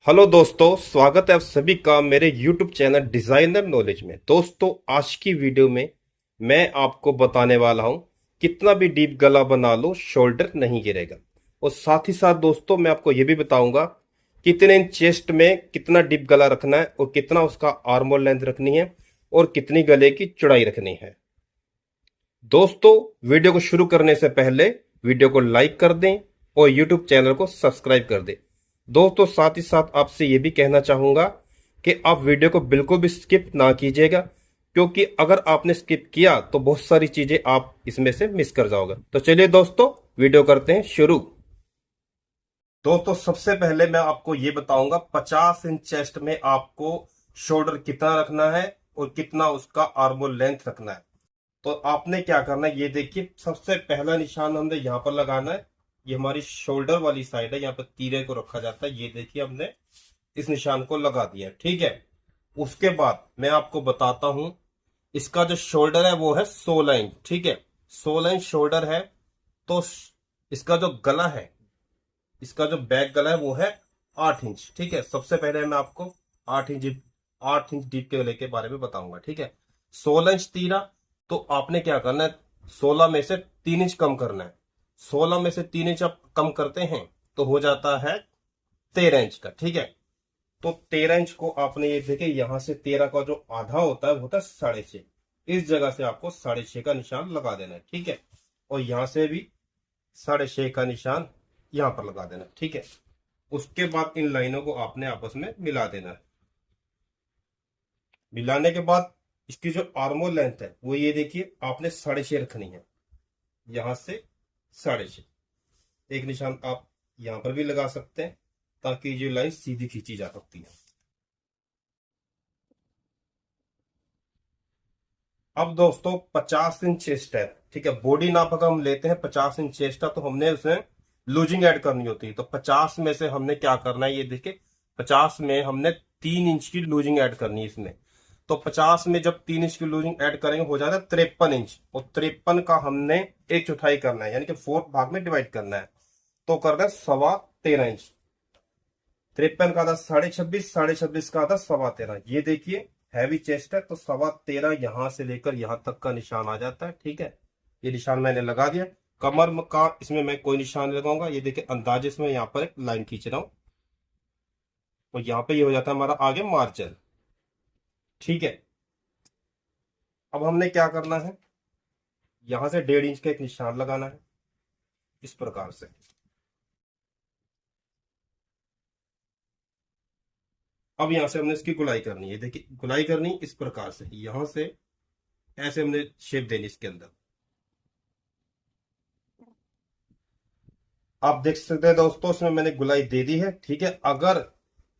Hello दोस्तों, स्वागत है आप सभी का मेरे YouTube चैनल डिजाइनर नॉलेज में। दोस्तों, आज की वीडियो में मैं आपको बताने वाला हूं कितना भी डीप गला बना लो शोल्डर नहीं गिरेगा। और साथ ही साथ दोस्तों मैं आपको यह भी बताऊंगा कितने इंच चेस्ट में कितना डीप गला रखना है और कितना उसका आर्म होल लेंथ रखनी है और कितनी गले की चौड़ाई रखनी है। दोस्तों, वीडियो को शुरू करने से पहले वीडियो को लाइक कर दें और YouTube चैनल को सब्सक्राइब कर दें। दोस्तों, साथ ही साथ आपसे यह भी कहना चाहूंगा कि आप वीडियो को बिल्कुल भी स्किप ना कीजिएगा, क्योंकि अगर आपने स्किप किया तो बहुत सारी चीजें आप इसमें से मिस कर जाओगे। तो चलिए दोस्तों, वीडियो करते हैं शुरू। दोस्तों, सबसे पहले मैं आपको ये बताऊंगा 50 इंच चेस्ट में आपको शोल्डर कितना रखना है और कितना उसका आर्मोल लेंथ रखना है। तो आपने क्या करना है, ये देखिए, सबसे पहला निशान हमने यहाँ पर लगाना है। ये हमारी शोल्डर वाली साइड है, यहाँ पर तीरे को रखा जाता है। ये देखिए, हमने इस निशान को लगा दिया है, ठीक है। उसके बाद मैं आपको बताता हूं, इसका जो शोल्डर है वो है 16 इंच, ठीक है। 16 इंच शोल्डर है। तो इसका जो गला है, इसका जो बैक गला है वो है 8 इंच, ठीक है। सबसे पहले मैं आपको 8 इंच डीप के गले के बारे में बताऊंगा, ठीक है। 16 इंच तीरा, तो आपने क्या करना है, 16 में से 3 इंच कम करना है। 16 में से 3 इंच आप कम करते हैं तो हो जाता है 13 इंच का, ठीक है। तो 13 इंच को आपने ये देखे, यहां से 13 का जो आधा होता है वो होता है 6.5। इस जगह से आपको 6.5 का निशान लगा देना है, ठीक है। और यहां से भी 6.5 का निशान यहां पर लगा देना, ठीक है। उसके बाद इन लाइनों को आपने आपस में मिला देना है। मिलाने के बाद इसकी जो आर्मोल लेंथ है वो ये देखिए, आपने 6.5 रखनी है। यहां से 6.5 एक निशान आप यहां पर भी लगा सकते हैं, ताकि ये लाइन सीधी खींची जा सकती है। अब दोस्तों, 50 इंच चेस्ट है, ठीक है। बॉडी नाप अगर हम लेते हैं 50 इंच चेस्ट है, तो हमने उसमें लूजिंग ऐड करनी होती है। तो 50 में से हमने क्या करना है, ये देखिए, 50 में हमने 3 इंच की लूजिंग ऐड करनी है इसमें। तो 50 में जब 3 इंच की लूजिंग ऐड करेंगे हो जाता है 53 इंच। और 53 का हमने एक चौथाई करना है, यानी कि 4 भाग में डिवाइड करना है। तो करना है 13.25 इंच। 53 का था 26.5, 26.5 का था 13.25। ये देखिए, हैवी चेस्ट है तो 13.25 यहां से लेकर यहां तक का निशान आ जाता है, ठीक है। ये निशान मैंने लगा दिया। कमर का इसमें मैं कोई निशान नहीं लगाऊंगा। ये देखिए, अंदाजे से मैं यहाँ पर एक लाइन खींच रहा हूं और यहाँ पे ये हो जाता है हमारा आगे मार्जिन, ठीक है। अब हमने क्या करना है, यहां से 1.5 इंच का एक निशान लगाना है इस प्रकार से। अब यहां से हमने इसकी गुलाई करनी है। देखिए, गुलाई करनी इस प्रकार से, यहां से ऐसे हमने शेप देनी इसके अंदर। आप देख सकते हैं दोस्तों, इसमें मैंने गुलाई दे दी है, ठीक है। अगर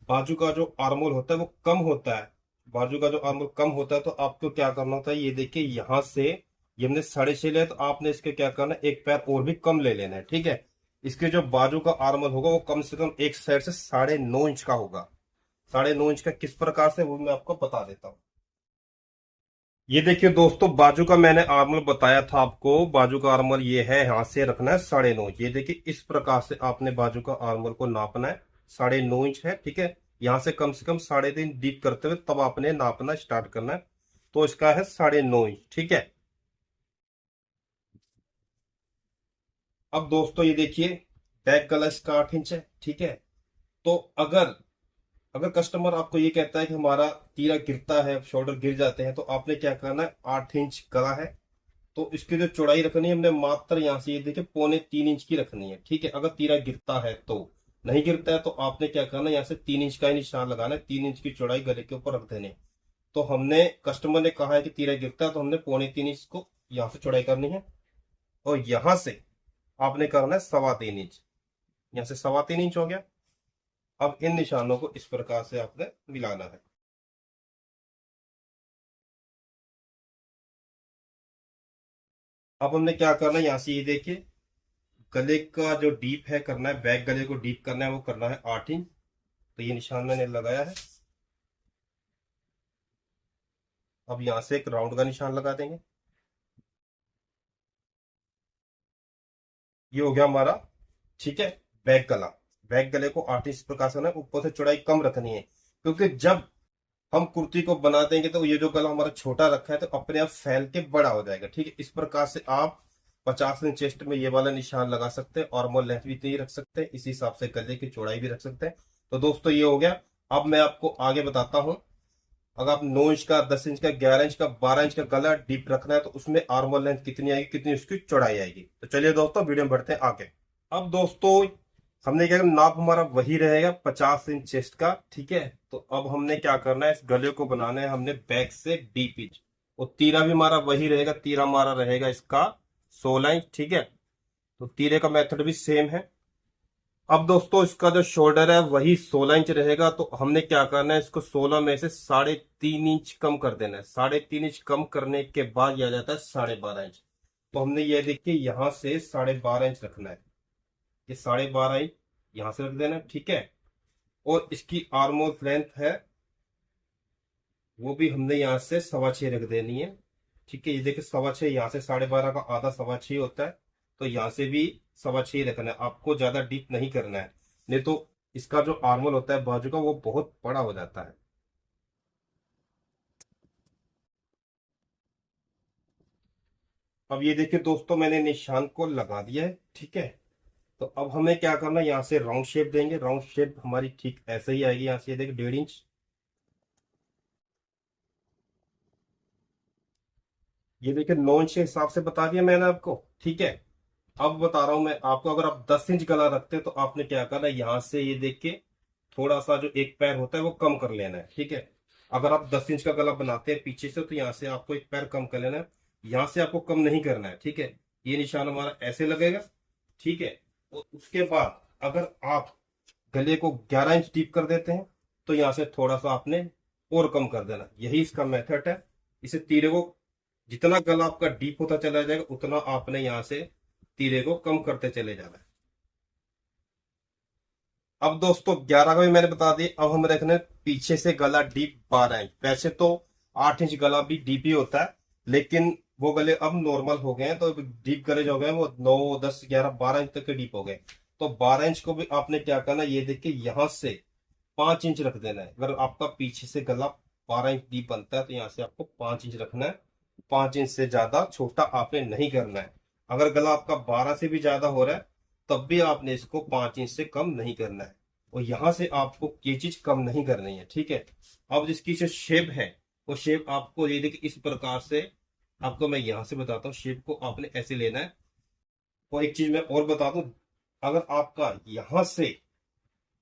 बाजू का जो आर्मोल होता है वो कम होता है, बाजू का जो आर्मोल कम होता है, तो आपको क्या करना होता है, ये देखिए, यहां से ये हमने 6.5 लिया, तो आपने इसके क्या करना है, एक पैर और भी कम ले लेना है, ठीक है। इसके जो बाजू का आर्मोल होगा वो कम से कम एक साइड से 9.5 इंच का होगा। 9.5 इंच का किस प्रकार से, वो मैं आपको बता देता हूँ। ये देखिए दोस्तों, बाजू का मैंने आर्मल बताया था आपको। बाजू का आर्मल ये है, यहां से रखना है 9.5 इंच। ये देखिए, इस प्रकार से आपने बाजू का आर्मल को नापना है। 9.5 इंच है, ठीक है। यहां से कम 3.5 डीप करते हुए तब आपने नापना स्टार्ट करना है। तो इसका है 9.5 इंच, ठीक है। अब दोस्तों, ये देखिए, बैक गला इसका 8 इंच है, ठीक है। तो अगर अगर कस्टमर आपको ये कहता है कि हमारा तीरा गिरता है, शोल्डर गिर जाते हैं, तो आपने क्या करना है, 8 इंच गला है तो इसकी जो चौड़ाई रखनी है हमने मात्र यहां से ये देखिए 2.25 इंच की रखनी है, ठीक है। अगर तीरा गिरता है तो, नहीं गिरता है तो आपने क्या करना है, यहाँ से 3 इंच का ही निशान लगाना है। 3 इंच की चौड़ाई गले के ऊपर रख देने। तो हमने, कस्टमर ने कहा है कि तीरा गिरता है, तो हमने 2.25 इंच को यहाँ से चौड़ाई करनी है। और यहां से आपने करना है 3.25 इंच। यहाँ से 3.25 इंच हो गया। अब इन निशानों को इस प्रकार से आपने मिलाना है। अब हमने क्या करना है, यहाँ से ये देखिए, गले का जो डीप है करना है, बैक गले को डीप करना है, वो करना है 8 इंच। तो ये निशान मैंने लगाया है। अब यहां से एक राउंड का निशान लगा देंगे। ये हो गया हमारा, ठीक है, बैक गला। बैक गले को 8 इंच प्रकार से ना ऊपर से चौड़ाई कम रखनी है, क्योंकि जब हम कुर्ती को बना देंगे तो ये जो गला हमारा छोटा रखा है तो अपने आप फैल के बड़ा हो जाएगा। ठीक है, इस प्रकार से आप 50 इंच चेस्ट में ये वाला निशान लगा सकते हैं, और मोल लेंथ भी इतनी रख सकते हैं, इसी हिसाब से गले की चौड़ाई भी रख सकते हैं। तो दोस्तों ये हो गया। अब मैं आपको आगे बताता हूँ, अगर आप 9 इंच का, 10 इंच का, 11 इंच का, 12 इंच का गला डीप रखना है तो उसमें आर्मोल लेंथ कितनी आएगी, कितनी उसकी चौड़ाई आएगी। तो चलिए दोस्तों वीडियो में बढ़ते हैं आगे। अब दोस्तों हमने क्या, नाप हमारा वही रहेगा 50 इंच चेस्ट का। ठीक है, तो अब हमने क्या करना है, इस गले को बनाना है हमने बैक से डीप इंच, और तीरा भी हमारा वही रहेगा, तीरा हमारा रहेगा इसका 16 इंच। ठीक है, तो तीरे का मेथड भी सेम है। अब दोस्तों इसका जो शोल्डर है वही 16 इंच रहेगा, तो हमने क्या करना है, इसको 16 में से 3.5 इंच कम कर देना है। 3.5 इंच कम करने के बाद यह आ जाता है 12.5 इंच। तो हमने ये देखिए यहां से 12.5 इंच रखना है, ये 12.5 इंच यहां से रख देना है। ठीक है, और इसकी आर्मोल लेंथ है वो भी हमने यहाँ से 6.25 रख देनी है। ठीक है, ये देखिए 6.25, यहाँ से 12.5 का आधा 6.25 होता है, तो यहाँ से भी 6.25 रखना है। आपको ज्यादा डीप नहीं करना है, नहीं तो इसका जो आर्मोल होता है बाजू का वो बहुत बड़ा हो जाता है। अब ये देखिए दोस्तों मैंने निशान को लगा दिया है। ठीक है, तो अब हमें क्या करना है, यहाँ से राउंड शेप देंगे। राउंड शेप हमारी ठीक ऐसे ही आएगी, यहाँ से ये देखिए 1.5 इंच। ये देखिए 9 इंच के हिसाब से बता दिया मैंने आपको। ठीक है, अब बता रहा हूं मैं आपको, अगर आप 10 इंच गला रखते हैं तो आपने क्या करना है, यहां से ये देख के थोड़ा सा जो एक पैर होता है वो कम कर लेना है। ठीक है, अगर आप 10 इंच का गला बनाते हैं पीछे से तो यहाँ से आपको एक पैर कम कर लेना है, यहाँ से आपको कम नहीं करना है। ठीक है, ये निशान हमारा ऐसे लगेगा। ठीक है, और उसके बाद अगर आप गले को 11 इंच डीप कर देते हैं तो यहाँ से थोड़ा सा आपने और कम कर देना, यही इसका मेथड है। इसे तीरे को जितना गला आपका डीप होता चला जाएगा उतना आपने यहाँ से तीरे को कम करते चले जाना है। अब दोस्तों 11 का भी मैंने बता दिया। अब हम रखने पीछे से गला डीप 12 इंच। वैसे तो 8 इंच गला भी डीप ही होता है, लेकिन वो गले अब नॉर्मल हो गए हैं, तो डीप गले जो हो गए हैं वो 9, 10, 11, 12 इंच तक के डीप हो गए। तो 12 इंच को भी आपने क्या करना है, ये देखिए यहां से 5 इंच रख देना है। अगर आपका पीछे से गला 12 इंच डीप बनता है तो यहाँ से आपको 5 इंच रखना है। 5 इंच से ज्यादा छोटा आपने नहीं करना है। अगर गला आपका 12 से भी ज्यादा हो रहा है तब भी आपने इसको 5 इंच से कम नहीं करना है, और यहां से आपको ये चीज कम नहीं करनी है। ठीक है, अब जिसकी जो शेप है वो शेप आपको ये देखिए इस प्रकार से, आपको मैं यहां से बताता हूँ, शेप को आपने ऐसे लेना है। और एक चीज मैं और बता दूं, अगर आपका यहां से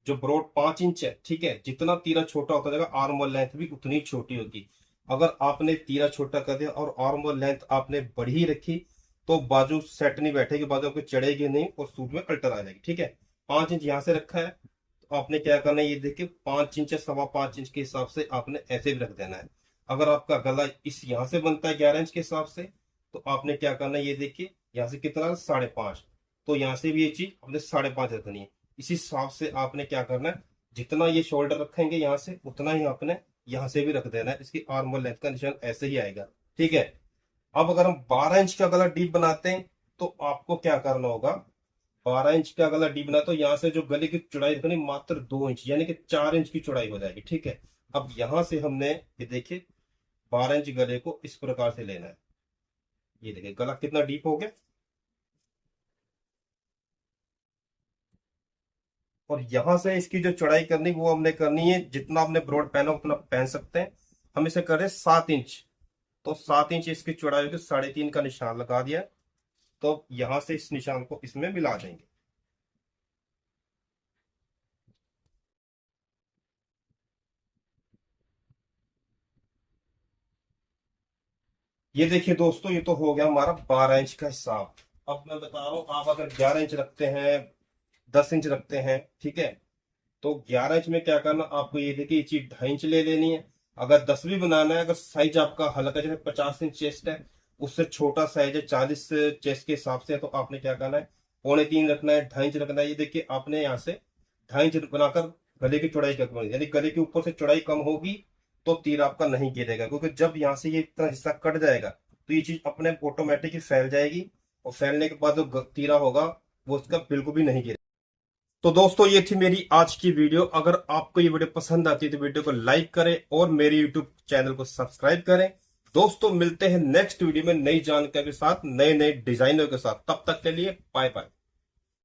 जो ब्रॉड 5 इंच है, ठीक है, जितना तीरा छोटा होता जाएगा आर्म लेंथ भी उतनी छोटी होगी। अगर आपने तीरा छोटा कर दिया और आर्म लेंथ आपने बढ़ी रखी तो बाजू सेट नहीं बैठेगी, बाजू आपकी चढ़ेगी नहीं और सूट में अल्टर आ जाएगी। ठीक है, 5 इंच यहाँ से रखा है तो आपने क्या करना है, ये देखिए 5 इंच या 5.25 इंच के हिसाब से आपने ऐसे भी रख देना है। अगर आपका गला इस यहाँ से बनता है 11 इंच के हिसाब से तो आपने क्या करना है, ये देखिए यहाँ से कितना 5.5, तो यहाँ से भी ये चीज आपने 5.5 रखनी है। इसी हिसाब से आपने क्या करना है, जितना ये शोल्डर रखेंगे यहाँ से उतना ही आपने यहाँ से भी रख देना है। इसकी आर्म लेंथ का निशान ऐसे ही आएगा। ठीक है, अब अगर हम 12 इंच का गला डीप बनाते हैं तो आपको क्या करना होगा, 12 इंच का गला डीप बना तो यहाँ से जो गले की चौड़ाई रखनी मात्र 2 इंच, यानी कि 4 इंच की चौड़ाई हो जाएगी। ठीक है, अब यहां से हमने ये देखिए 12 इंच गले को इस प्रकार से लेना है। ये देखिए गला कितना डीप हो गया, और यहां से इसकी जो चौड़ाई करनी वो हमने करनी है, जितना हमने ब्रॉड पहना उतना पहन सकते हैं। हम इसे कर रहे हैं 7 इंच, तो 7 इंच इसकी चौड़ाई होगी, 3.5 का निशान लगा दिया। तो यहां से इस निशान को इसमें मिला देंगे। ये देखिए दोस्तों ये तो हो गया हमारा 12 इंच का हिसाब। अब मैं बता रहा हूँ, आप अगर 11 इंच रखते हैं, 10 इंच रखते हैं, ठीक है, तो 11 इंच में क्या करना आपको, ये देखिए ये चीज 2.5 इंच ले लेनी है। अगर 10 भी बनाना है, अगर साइज आपका हल्का जैसे 50 इंच चेस्ट है, उससे छोटा साइज है 40 चेस्ट के हिसाब से, तो आपने क्या करना है, 2.25 रखना है, 2.5 इंच रखना है। ये देखिए आपने यहाँ से 2.5 इंच बनाकर गले की चौड़ाई कम होगी, यानी गले के ऊपर से चौड़ाई कम होगी तो तीर आपका नहीं गिरेगा, क्योंकि जब यहाँ से ये इतना हिस्सा कट जाएगा तो ये चीज अपने ऑटोमेटिक ही फैल जाएगी, और फैलने के बाद जो तीरा होगा वो उसका बिल्कुल भी नहीं गिरेगा। तो दोस्तों ये थी मेरी आज की वीडियो। अगर आपको ये वीडियो पसंद आती है तो वीडियो को लाइक करें और मेरे यूट्यूब चैनल को सब्सक्राइब करें। दोस्तों मिलते हैं नेक्स्ट वीडियो में नई जानकारी के साथ, नए नए डिजाइनों के साथ। तब तक के लिए बाय बाय।